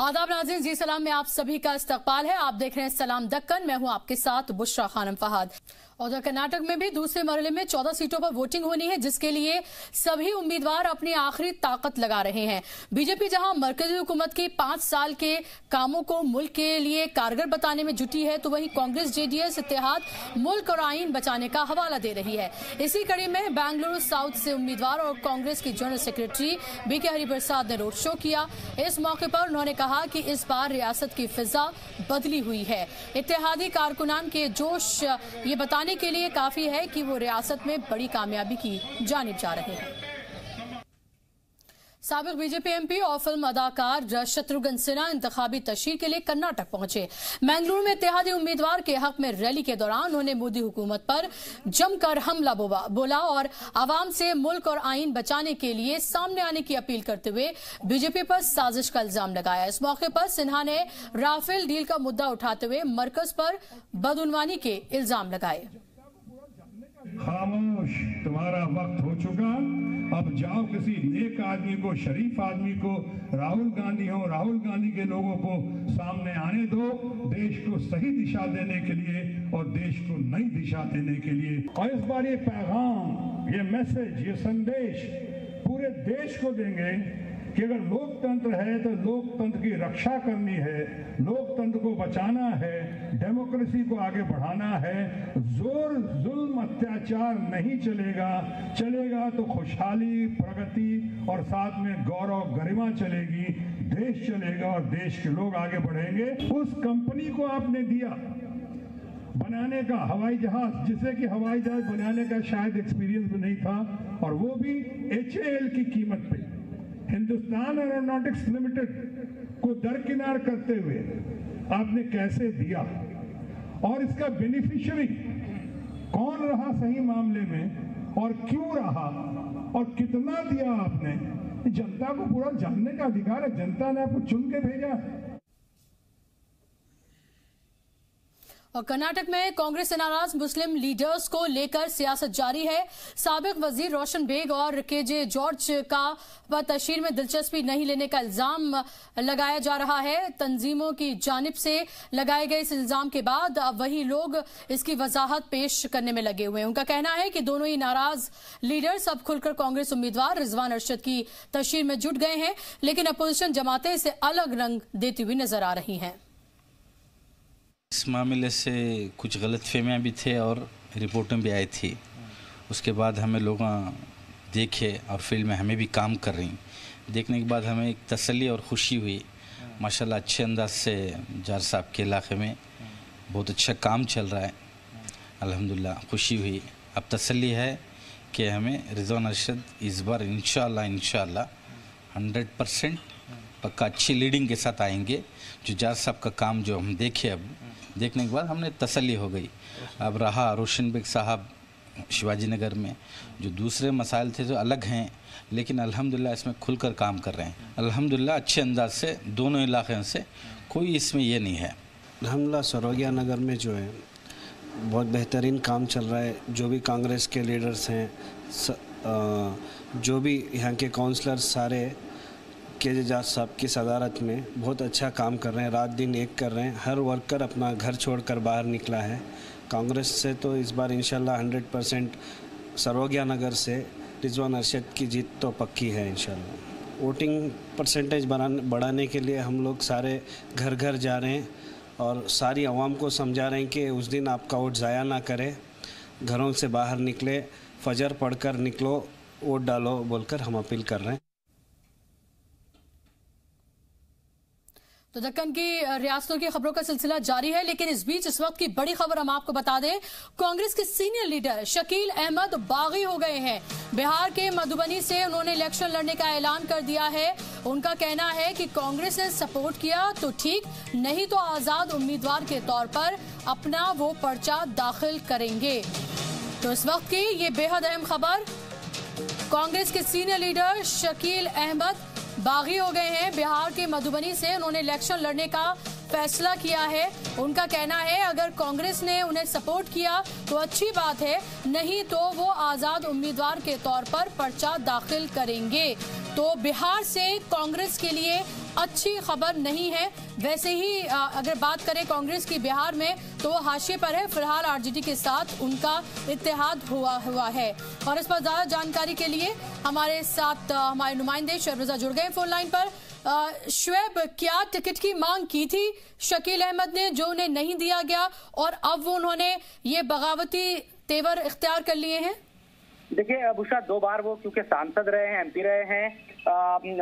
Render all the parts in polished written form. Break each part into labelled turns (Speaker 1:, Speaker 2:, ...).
Speaker 1: आदाब नाज़रीन, जी सलाम में आप सभी का इस्तकबाल है। आप देख रहे हैं सलाम दक्कन, मैं हूं आपके साथ बुशरा खानम फहाद। और कर्नाटक में भी दूसरे मरहले में 14 सीटों पर वोटिंग होनी है, जिसके लिए सभी उम्मीदवार अपनी आखिरी ताकत लगा रहे हैं। बीजेपी जहां मरकजी हुकूमत की 5 साल के कामों को मुल्क के लिए कारगर बताने में जुटी है, तो वहीं कांग्रेस जेडीएस इत्तेहाद मुल्क और आईन बचाने का हवाला दे रही है। इसी कड़ी में बेंगलुरु साउथ से उम्मीदवार और कांग्रेस की जनरल सेक्रेटरी बीके हरिप्रसाद ने रोड शो किया। इस मौके पर उन्होंने कहा कि इस बार रियासत की फिजा बदली हुई है। इत्तेहादी कारकुनान के जोश ये बताने के लिए काफी है कि वो रियासत में बड़ी कामयाबी की जानिब जा रहे हैं। साबिक बीजेपी एमपी और फिल्म अदाकार शत्रुघ्न सिन्हा इंतखाबी तशहीर के लिए कर्नाटक पहुंचे। बेंगलुरु में इत्तेहादी उम्मीदवार के हक में रैली के दौरान उन्होंने मोदी हुकूमत पर जमकर हमला बोला और आवाम से मुल्क और आईन बचाने के लिए सामने आने की अपील करते हुए बीजेपी पर साजिश का इल्जाम लगाया। इस मौके पर सिन्हा ने राफेल डील का मुद्दा उठाते हुए मरकज पर बदउनवानी के इल्जाम लगाए।
Speaker 2: खामोश, तुम्हारा वक्त हो चुका। अब जाओ किसी नेक आदमी को, शरीफ आदमी को, राहुल गांधी के लोगों को सामने आने दो, देश को सही दिशा देने के लिए और देश को नई दिशा देने के लिए। और इस बार ये पैगाम, ये मैसेज, ये संदेश पूरे देश को देंगे कि अगर लोकतंत्र है तो लोकतंत्र की रक्षा करनी है, लोकतंत्र को बचाना है, डेमोक्रेसी को आगे बढ़ाना है। जोर जुल्म अत्याचार नहीं चलेगा तो खुशहाली, प्रगति और साथ में गौरव गरिमा चलेगी, देश चलेगा और देश के लोग आगे बढ़ेंगे। उस कंपनी को आपने दिया बनाने का हवाई जहाज, जिसे कि हवाई जहाज बनाने का शायद एक्सपीरियंस भी नहीं था, और वो भी HAL की कीमत पे। हिंदुस्तान एरोनॉटिक्स लिमिटेड को दरकिनार करते हुए आपने कैसे दिया, और इसका बेनिफिशियरी कौन रहा सही मामले में और क्यों रहा और कितना दिया आपने, जनता को पूरा जानने का अधिकार है। जनता ने आपको चुन के भेजा है।
Speaker 1: और कर्नाटक में कांग्रेस से नाराज मुस्लिम लीडर्स को लेकर सियासत जारी है। साबिक वजीर रोशन बेग और KJ जॉर्ज का तशहीर में दिलचस्पी नहीं लेने का इल्जाम लगाया जा रहा है। तंजीमों की जानिब से लगाए गए इस इल्जाम के बाद अब वही लोग इसकी वजाहत पेश करने में लगे हुए हैं। उनका कहना है कि दोनों ही नाराज लीडर्स अब खुलकर कांग्रेस उम्मीदवार रिजवान अरशद की तशहीर में जुट गए हैं, लेकिन अपोजिशन जमातें इसे अलग रंग देती हुई नजर आ रही हैं।
Speaker 3: इस मामले से कुछ गलतफहमियाँ भी थे और रिपोर्टें भी आई थी। उसके बाद हमें लोग देखे और फील्ड में हमें भी काम कर रही, देखने के बाद हमें एक तसल्ली और ख़ुशी हुई। माशाल्लाह अच्छे अंदाज से जार साहब के इलाके में बहुत अच्छा काम चल रहा है, अल्हम्दुलिल्लाह खुशी हुई। अब तसल्ली है कि हमें रिजवान अरशद इस बार इंशाअल्लाह 100% पक्का अच्छी लीडिंग के साथ आएंगे। जो जार साहब का काम जो हम देखे, अब देखने के बाद हमने तसल्ली हो गई। अब रहा रोशन बेग साहब शिवाजी नगर में, जो दूसरे मसाइल थे जो अलग हैं, लेकिन अल्हम्दुलिल्लाह इसमें खुलकर काम कर रहे हैं। अल्हम्दुलिल्लाह अच्छे अंदाज से दोनों इलाक़ों से कोई इसमें ये नहीं है।
Speaker 4: अल्हम्दुलिल्लाह सरोगिया नगर में जो है बहुत बेहतरीन काम चल रहा है। जो भी कांग्रेस के लीडर्स हैं, जो भी यहाँ के काउंसलर सारे KJ जॉर्ज साहब की सदारत में बहुत अच्छा काम कर रहे हैं, रात दिन एक कर रहे हैं। हर वर्कर अपना घर छोड़कर बाहर निकला है कांग्रेस से। तो इस बार इंशाल्लाह 100% सरोगिया नगर से रिजवान अरशद की जीत तो पक्की है इंशाल्लाह। वोटिंग परसेंटेज बढ़ाने के लिए हम लोग सारे घर घर जा रहे हैं और सारी आवाम को समझा रहे हैं कि उस दिन आपका वोट ज़ाया ना करें, घरों से बाहर निकले, फजर पढ़कर निकलो, वोट डालो बोलकर हम अपील कर रहे हैं।
Speaker 1: तो दक्कन की रियासतों की खबरों का सिलसिला जारी है, लेकिन इस बीच इस वक्त की बड़ी खबर हम आपको बता दें। कांग्रेस के सीनियर लीडर शकील अहमद बागी हो गए हैं। बिहार के मधुबनी से उन्होंने इलेक्शन लड़ने का ऐलान कर दिया है। उनका कहना है कि कांग्रेस ने सपोर्ट किया तो ठीक, नहीं तो आजाद उम्मीदवार के तौर पर अपना वो पर्चा दाखिल करेंगे। तो इस वक्त की ये बेहद अहम खबर, कांग्रेस के सीनियर लीडर शकील अहमद बागी हो गए हैं। बिहार के मधुबनी से उन्होंने इलेक्शन लड़ने का फैसला किया है। उनका कहना है अगर कांग्रेस ने उन्हें सपोर्ट किया तो अच्छी बात है, नहीं तो वो आजाद उम्मीदवार के तौर पर पर्चा दाखिल करेंगे। तो बिहार से कांग्रेस के लिए अच्छी खबर नहीं है। वैसे ही अगर बात करें कांग्रेस की बिहार में, तो वो हाशिए पर है। फिलहाल आरजेडी के साथ उनका इत्तेहाद हुआ है। और इस पर ज्यादा जानकारी के लिए हमारे साथ हमारे नुमाइंदे शोएब रजा जुड़ गए फोन लाइन पर। शोएब, क्या टिकट की मांग की थी शकील अहमद ने जो उन्हें नहीं दिया गया, और अब वो उन्होंने ये बगावती तेवर इख्तियार कर लिए हैं?
Speaker 5: देखिए बुशरा, 2 बार वो क्योंकि सांसद रहे हैं, एमपी रहे हैं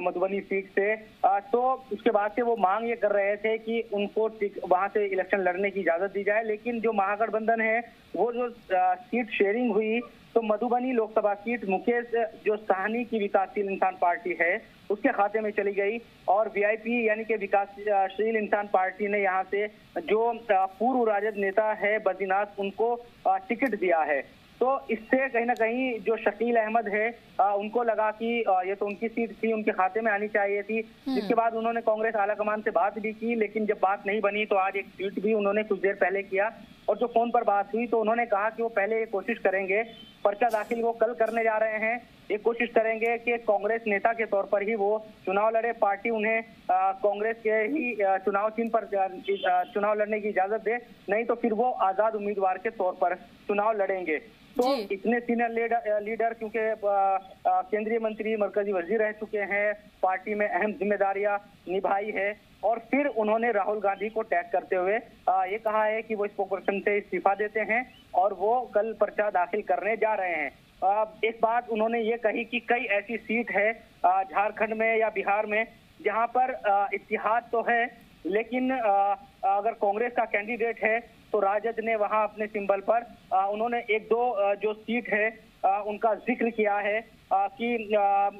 Speaker 5: मधुबनी सीट से, तो उसके बाद से वो मांग ये कर रहे थे कि उनको वहां से इलेक्शन लड़ने की इजाजत दी जाए। लेकिन जो महागठबंधन है वो जो सीट शेयरिंग हुई, तो मधुबनी लोकसभा सीट मुकेश जो साहनी की विकासशील इंसान पार्टी है उसके खाते में चली गई, और वीआईपी यानी कि विकासशील इंसान पार्टी ने यहाँ से जो पूर्व राजद नेता है बद्रीनाथ उनको टिकट दिया है। तो इससे कहीं ना कहीं जो शकील अहमद है उनको लगा कि ये तो उनकी सीट थी, उनके खाते में आनी चाहिए थी। जिसके बाद उन्होंने कांग्रेस आलाकमान से बात भी की, लेकिन जब बात नहीं बनी तो आज एक ट्वीट भी उन्होंने कुछ देर पहले किया। और जो फोन पर बात हुई तो उन्होंने कहा कि वो पहले ये कोशिश करेंगे, पर्चा दाखिल वो कल करने जा रहे हैं, ये कोशिश करेंगे कि कांग्रेस नेता के तौर पर ही वो चुनाव लड़े, पार्टी उन्हें कांग्रेस के ही चुनाव चिन्ह पर चुनाव लड़ने की इजाजत दे, नहीं तो फिर वो आजाद उम्मीदवार के तौर पर चुनाव लड़ेंगे। तो इतने सीनियर लीडर क्योंकि केंद्रीय मंत्री, मरकजी वजीर रह चुके हैं, पार्टी में अहम जिम्मेदारियां निभाई है, और फिर उन्होंने राहुल गांधी को टैग करते हुए ये कहा है कि वो स्पोकपर्सन से इस्तीफा देते हैं और वो कल पर्चा दाखिल करने जा रहे हैं। एक बात उन्होंने ये कही कि कई ऐसी सीट है झारखंड में या बिहार में जहां पर इत्तेहाद तो है, लेकिन अगर कांग्रेस का कैंडिडेट है तो राजद ने वहां अपने सिंबल पर उन्होंने 1-2 जो सीट है उनका जिक्र किया है कि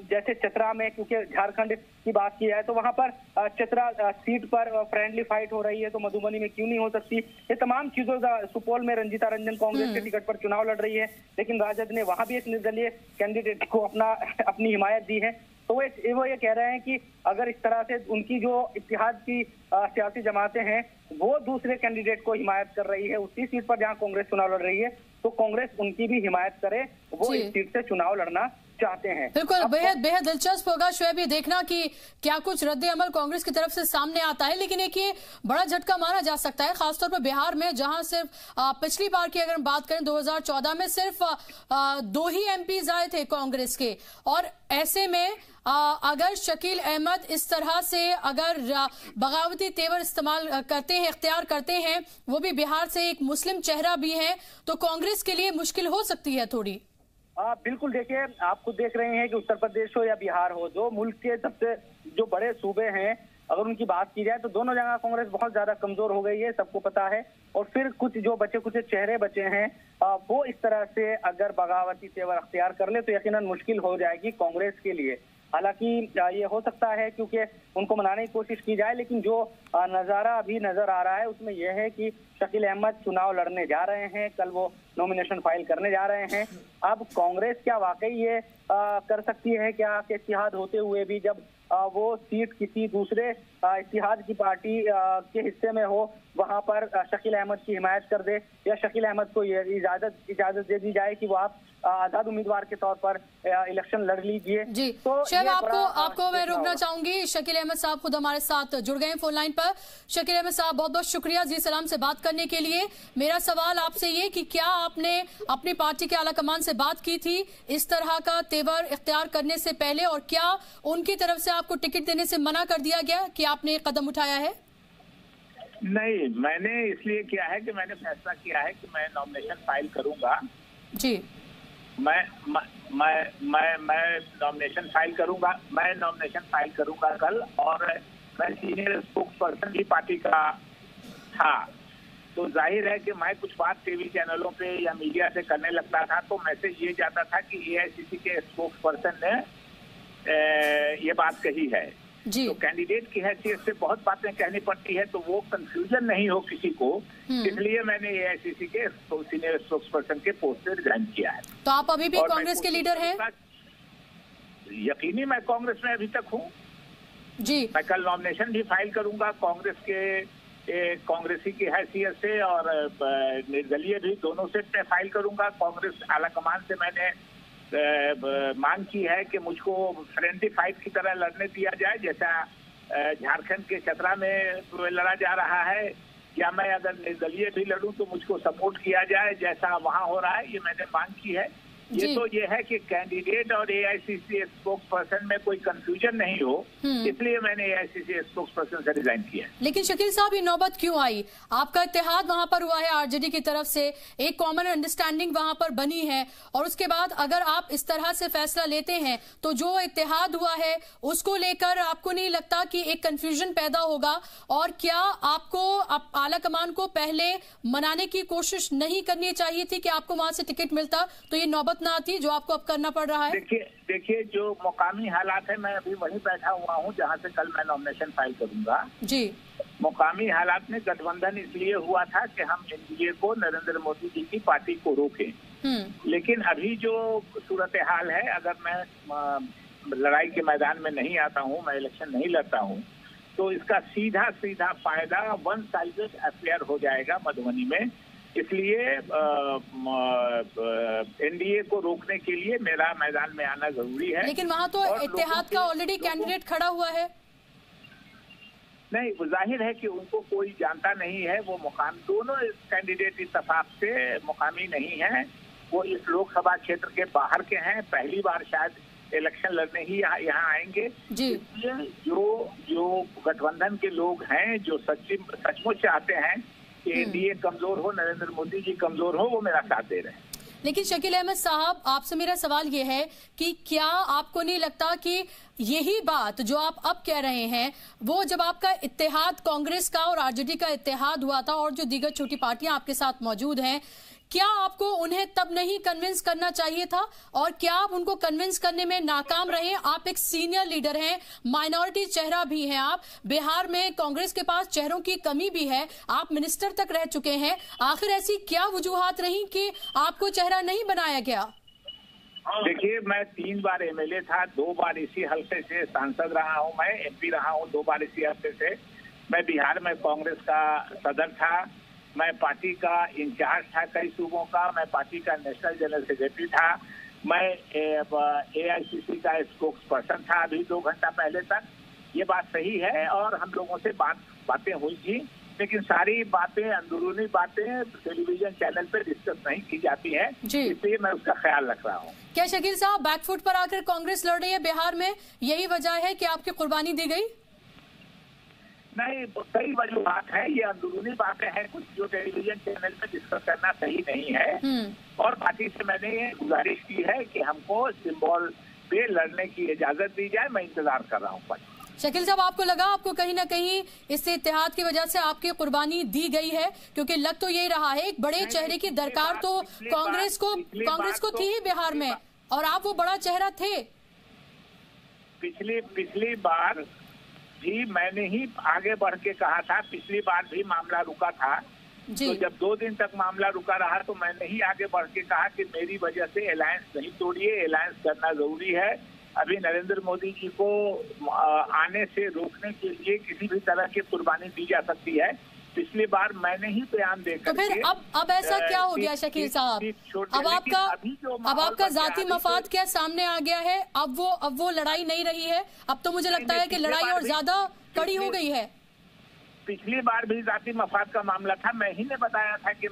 Speaker 5: जैसे चतरा में, क्योंकि झारखंड की बात की जाए तो वहां पर चतरा सीट पर फ्रेंडली फाइट हो रही है, तो मधुबनी में क्यों नहीं हो सकती। ये तमाम चीजों का, सुपौल में रंजीता रंजन कांग्रेस के टिकट पर चुनाव लड़ रही है, लेकिन राजद ने वहां भी एक निर्दलीय कैंडिडेट को अपनी हिमायत दी है। तो वो ये कह रहे हैं कि अगर इस तरह से उनकी जो इत्तेहाद की सियासी जमातें हैं वो दूसरे कैंडिडेट को हिमायत कर रही है उसी सीट पर जहां कांग्रेस चुनाव लड़ रही है, तो कांग्रेस उनकी भी हिमायत करे, वो इस सीट से चुनाव लड़ना चाहते हैं।
Speaker 1: बिल्कुल, बेहद दिलचस्प होगा शोएब ये देखना कि क्या कुछ रद्द अमल कांग्रेस की तरफ से सामने आता है। लेकिन एक ये बड़ा झटका माना जा सकता है, खासतौर पर बिहार में, जहां सिर्फ पिछली बार की अगर हम बात करें 2014 में सिर्फ 2 ही एमपीज आए थे कांग्रेस के, और ऐसे में अगर शकील अहमद इस तरह से अगर बगावती तेवर इस्तेमाल करते हैं, इख्तियार करते हैं, वो भी बिहार से एक मुस्लिम चेहरा भी है, तो कांग्रेस के लिए मुश्किल हो सकती है थोड़ी।
Speaker 5: बिल्कुल, देखिए आप खुद देख रहे हैं कि उत्तर प्रदेश हो या बिहार हो, जो मुल्क के सबसे जो बड़े सूबे हैं, अगर उनकी बात की जाए तो दोनों जगह कांग्रेस बहुत ज्यादा कमजोर हो गई है, सबको पता है। और फिर कुछ जो कुछ चेहरे बचे हैं वो इस तरह से अगर बगावती तेवर अख्तियार कर ले तो यकीनन मुश्किल हो जाएगी कांग्रेस के लिए। हालांकि ये हो सकता है क्योंकि उनको मनाने की कोशिश की जाए, लेकिन जो नजारा अभी नजर आ रहा है उसमें यह है कि शकील अहमद चुनाव लड़ने जा रहे हैं, कल वो नॉमिनेशन फाइल करने जा रहे हैं। अब कांग्रेस क्या वाकई ये कर सकती है क्या कि इत्तेहाद होते हुए भी जब वो सीट किसी दूसरे इत्तेहाद की पार्टी के हिस्से में हो वहां पर शकील अहमद की हिमायत कर दे, या शकील अहमद को ये इजाजत दे दी जाए कि वो आप आजाद उम्मीदवार के तौर पर इलेक्शन लड़ लीजिए।
Speaker 1: जी तो शोएब, आपको मैं रोकना चाहूंगी। शकील अहमद साहब खुद हमारे साथ जुड़ गए हैं फोन लाइन पर। शकील अहमद साहब, बहुत बहुत शुक्रिया जी सलाम से बात करने के लिए। मेरा सवाल आपसे ये कि क्या आपने अपनी पार्टी के आलाकमान से बात की थी इस तरह का तेवर इख्तियार करने से पहले, और क्या उनकी तरफ से आपको टिकट देने से मना कर दिया गया कि आपने एक कदम उठाया है?
Speaker 6: नहीं, मैंने इसलिए किया है कि मैंने फैसला किया है कि मैं नॉमिनेशन फाइल करूंगा।
Speaker 1: जी,
Speaker 6: मैं नॉमिनेशन फाइल करूंगा, मैं नॉमिनेशन फाइल करूंगा कल, और मैं सीनियर स्पोक्स पर्सन भी पार्टी का था, तो जाहिर है कि मैं कुछ बात टीवी चैनलों पे या मीडिया से करने लगता था तो मैसेज ये जाता था कि एआईसीसी के स्पोक्स पर्सन ने ये बात कही है। तो कैंडिडेट की हैसियत से बहुत बातें कहनी पड़ती है, तो वो कंफ्यूजन नहीं हो किसी को, इसलिए मैंने एआईसीसी के सीनियर स्पोक्स पर्सन के पोस्ट से रिजाइन किया है।
Speaker 1: तो आप अभी भी कांग्रेस के लीडर हैं?
Speaker 6: यकीनी मैं कांग्रेस में अभी तक हूँ
Speaker 1: जी।
Speaker 6: मैं कल नॉमिनेशन भी फाइल करूंगा कांग्रेस के कांग्रेसी की हैसियत से, और निर्दलीय भी दोनों से मैं फाइल करूंगा। कांग्रेस आलाकमान से मैंने मांग की है कि मुझको फ्रेंडली फाइट की तरह लड़ने दिया जाए, जैसा झारखंड के चतरा में लड़ा जा रहा है, या मैं अगर निर्दलीय भी लड़ूं तो मुझको सपोर्ट किया जाए जैसा वहां हो रहा है, ये मैंने मांग की है। ये तो ये है कि कैंडिडेट और एआईसीसी स्पोक्स पर्सन में कोई कंफ्यूजन नहीं हो, इसलिए मैंने एआईसीसी स्पोक्स पर्सन से रिजाइन किया।
Speaker 1: लेकिन शकील साहब, ये नौबत क्यों आई? आपका इत्तेहाद वहां पर हुआ है आरजेडी की तरफ से, एक कॉमन अंडरस्टैंडिंग वहां पर बनी है, और उसके बाद अगर आप इस तरह से फैसला लेते हैं तो जो इत्तेहाद हुआ है उसको लेकर आपको नहीं लगता कि एक कंफ्यूजन पैदा होगा? और क्या आपको आला कमान को पहले मनाने की कोशिश नहीं करनी चाहिए थी कि आपको वहां से टिकट मिलता तो ये नौबत ना आती जो आपको अब करना पड़ रहा है?
Speaker 6: देखिए जो मुकामी हालात है, मैं अभी वहीं बैठा हुआ हूं जहां से कल मैं नॉमिनेशन फाइल करूंगा जी। मुकामी हालात में गठबंधन इसलिए हुआ था कि हम एनडीए को, नरेंद्र मोदी जी की पार्टी को रोकें। लेकिन अभी जो सूरत हाल है, अगर मैं लड़ाई के मैदान में नहीं आता हूं, मैं इलेक्शन नहीं लड़ता हूं, तो इसका सीधा सीधा फायदा वन साइडेड अफेयर हो जाएगा मधुबनी में। इसलिए एनडीए को रोकने के लिए मेरा मैदान में आना जरूरी है।
Speaker 1: लेकिन वहाँ तो इत्तेहाद का ऑलरेडी कैंडिडेट खड़ा हुआ है।
Speaker 6: नहीं, वो जाहिर है कि उनको कोई जानता नहीं है। वो मुकाम, दोनों कैंडिडेट इत्तेफाक से मुकामी नहीं है, वो इस लोकसभा क्षेत्र के बाहर के हैं, पहली बार शायद इलेक्शन लड़ने ही यहाँ आएंगे। इसलिए जो गठबंधन के लोग हैं, जो सचमुच चाहते हैं कि एनडीए कमजोर हो, नरेंद्र मोदी जी कमजोर हो, वो मेरा साथ दे रहे हैं।
Speaker 1: लेकिन शकील अहमद साहब, आपसे मेरा सवाल ये है कि क्या आपको नहीं लगता कि यही बात जो आप अब कह रहे हैं, वो जब आपका इत्तेहाद कांग्रेस का और आरजेडी का इत्तेहाद हुआ था और जो दीगर छोटी पार्टियां आपके साथ मौजूद हैं, क्या आपको उन्हें तब नहीं कन्विंस करना चाहिए था? और क्या आप उनको कन्विंस करने में नाकाम रहे? आप एक सीनियर लीडर हैं, माइनॉरिटी चेहरा भी हैं आप, बिहार में कांग्रेस के पास चेहरों की कमी भी है, आप मिनिस्टर तक रह चुके हैं। आखिर ऐसी क्या वजूहात रही कि आपको चेहरा नहीं बनाया गया?
Speaker 6: देखिए, मैं 3 बार एमएलए था, 2 बार इसी हल्के से सांसद रहा हूँ, मैं एमपी रहा हूँ 2 बार इसी हल्के से। मैं बिहार में कांग्रेस का सदर था, मैं पार्टी का इंचार्ज था कई सूबों का, मैं पार्टी का नेशनल जनरल सेक्रेटरी था, मैं एआईसीसी का स्पोक्स पर्सन था अभी 2 घंटा पहले तक। ये बात सही है और हम लोगों से बातें हुई थी, लेकिन सारी बातें, अंदरूनी बातें टेलीविजन चैनल पे डिस्कस नहीं की जाती है, इसलिए मैं उसका ख्याल रख रहा हूँ।
Speaker 1: क्या शकील साहब, बैकफुट पर आकर कांग्रेस लड़ रही है बिहार में, यही वजह है कि आपकी कुर्बानी दी गई?
Speaker 6: नहीं, कई वजूहात है, ये अंदरूनी बातें हैं कुछ जो टेलीविजन चैनल पे डिस्कस करना सही नहीं है। और पार्टी से मैंने ये गुजारिश की है कि हमको सिंबल पे लड़ने की इजाजत दी जाए। मैं इंतजार कर रहा हूँ।
Speaker 1: शकील साहब, आपको लगा आपको कहीं ना कहीं इस इत्तेहाद की वजह से आपकी कुर्बानी दी गई है? क्योंकि लग तो यही रहा है, एक बड़े चेहरे की दरकार तो कांग्रेस को थी ही बिहार में, और आप वो बड़ा चेहरा थे।
Speaker 6: पिछली बार भी मैंने ही आगे बढ़ के कहा था, पिछली बार भी मामला रुका था, तो जब 2 दिन तक मामला रुका रहा तो मैंने ही आगे बढ़ के कहा कि मेरी वजह से अलायंस नहीं तोड़िए, अलायंस करना जरूरी है। अभी नरेंद्र मोदी जी को आने से रोकने के लिए किसी भी तरह की कुर्बानी दी जा सकती है। पिछली बार मैंने ही बयान देकर,
Speaker 1: तो फिर अब ऐसा क्या हो गया शकील साहब? अब आपका जाती मफाद क्या सामने आ गया है? अब वो लड़ाई नहीं रही है, अब तो मुझे लगता है कि लड़ाई और ज्यादा कड़ी हो गई है।
Speaker 6: पिछली बार भी जाती मफाद का मामला था, मैं ही ने बताया था कि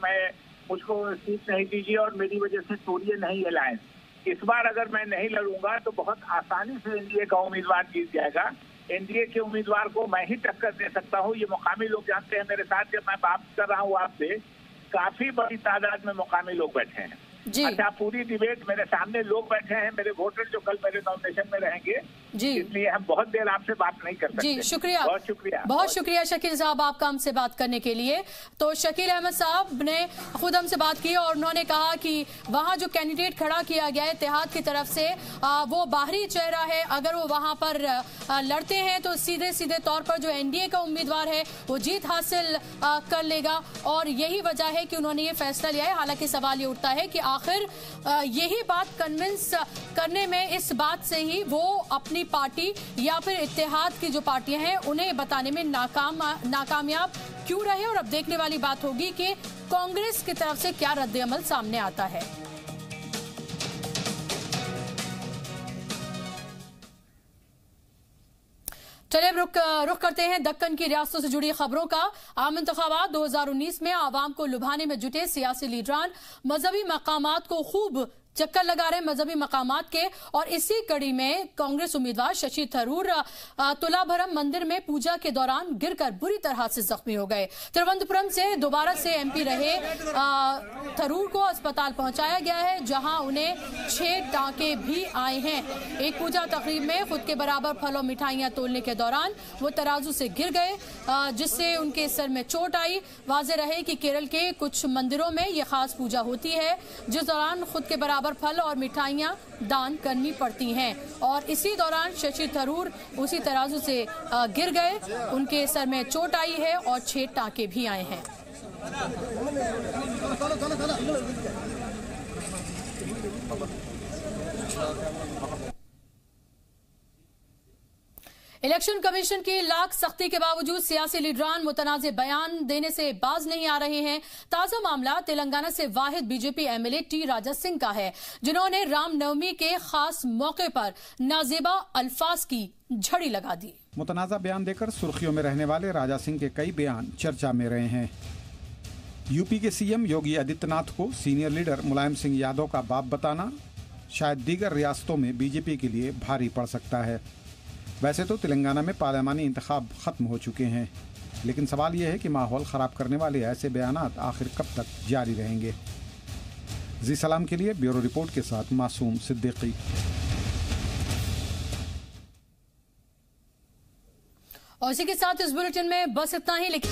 Speaker 6: मुझको सीट नहीं दीजिए और मेरी वजह से तोड़िए नहीं अलायंस। इस बार अगर मैं नहीं लड़ूंगा तो बहुत आसानी से एनडीए का उम्मीदवार जीत जाएगा। एनडीए के उम्मीदवार को मैं ही टक्कर दे सकता हूँ, ये मुकामी लोग जानते हैं। मेरे साथ जब मैं बात कर रहा हूँ आपसे, काफी बड़ी तादाद में मुकामी लोग बैठे हैं। अच्छा, पूरी डिबेट मेरे सामने लोग बैठे हैं, मेरे वोटर जो कल मेरे नॉमिनेशन में रहेंगे, इसलिए हम बहुत देर आपसे बात नहीं कर सकते।
Speaker 1: जी, शुक्रिया, बहुत शुक्रिया शकील साहब आपका हमसे बात करने के लिए। तो शकील अहमद साहब ने खुद हमसे बात की और उन्होंने कहा कि वहां जो कैंडिडेट खड़ा किया गया है इत्तेहाद की तरफ से, वो बाहरी चेहरा है। अगर वो वहां पर लड़ते हैं तो सीधे सीधे तौर पर जो एनडीए का उम्मीदवार है वो जीत हासिल कर लेगा, और यही वजह है कि उन्होंने ये फैसला लिया है। हालांकि सवाल ये उठता है कि आखिर यही बात कन्विंस करने में, इस बात से ही वो अपनी पार्टी या फिर इत्तेहाद की जो पार्टियां हैं उन्हें बताने में नाकामयाब क्यों रहे। और अब देखने वाली बात होगी कि कांग्रेस की तरफ से क्या रद्द-ए-अमल सामने आता है। चलिए रुख करते हैं दक्कन की रियासतों से जुड़ी खबरों का। आम इंतखाबात 2019 में आवाम को लुभाने में जुटे सियासी लीडरान मजहबी मकामात को खूब चक्कर लगा रहे मजहबी मकामात के, और इसी कड़ी में कांग्रेस उम्मीदवार शशि थरूर तुलाभरम मंदिर में पूजा के दौरान गिरकर बुरी तरह से जख्मी हो गए। तिरुवनंतपुरम से दोबारा से एमपी रहे थरूर को अस्पताल पहुंचाया गया है, जहां उन्हें 6 टांके भी आए हैं। एक पूजा तकरीब में खुद के बराबर फल और मिठाइयां तोलने के दौरान वो तराजू से गिर गए, जिससे उनके सर में चोट आई। वाज़ेह रहे कि केरल के कुछ मंदिरों में ये खास पूजा होती है, जिस दौरान खुद के बराबर फल और मिठाइयां दान करनी पड़ती हैं, और इसी दौरान शशि थरूर उसी तराजू से गिर गए। उनके सर में चोट आई है और 6 टांके भी आए हैं। इलेक्शन कमीशन की लाख सख्ती के बावजूद सियासी लीडरान मुतनाज़े बयान देने से बाज नहीं आ रहे हैं। ताजा मामला तेलंगाना से वाहिद BJP MLA T Raja Singh का है, जिन्होंने रामनवमी के खास मौके पर नाजेबा अल्फाज की झड़ी लगा दी।
Speaker 7: मुतनाज़ा बयान देकर सुर्खियों में रहने वाले राजा सिंह के कई बयान चर्चा में रहे हैं। यूपी के सीएम योगी आदित्यनाथ को सीनियर लीडर मुलायम सिंह यादव का बाप बताना शायद दीगर रियासतों में बीजेपी के लिए भारी पड़ सकता है। वैसे तो तेलंगाना में पार्लियामानी इंतखाब खत्म हो चुके हैं, लेकिन सवाल यह है कि माहौल ख़राब करने वाले ऐसे बयानात आखिर कब तक जारी रहेंगे। जी सलाम के लिए ब्यूरो रिपोर्ट के साथ मासूम सिद्दीकी।
Speaker 1: और इसी के साथ इस बुलेटिन में बस इतना ही। लेकिन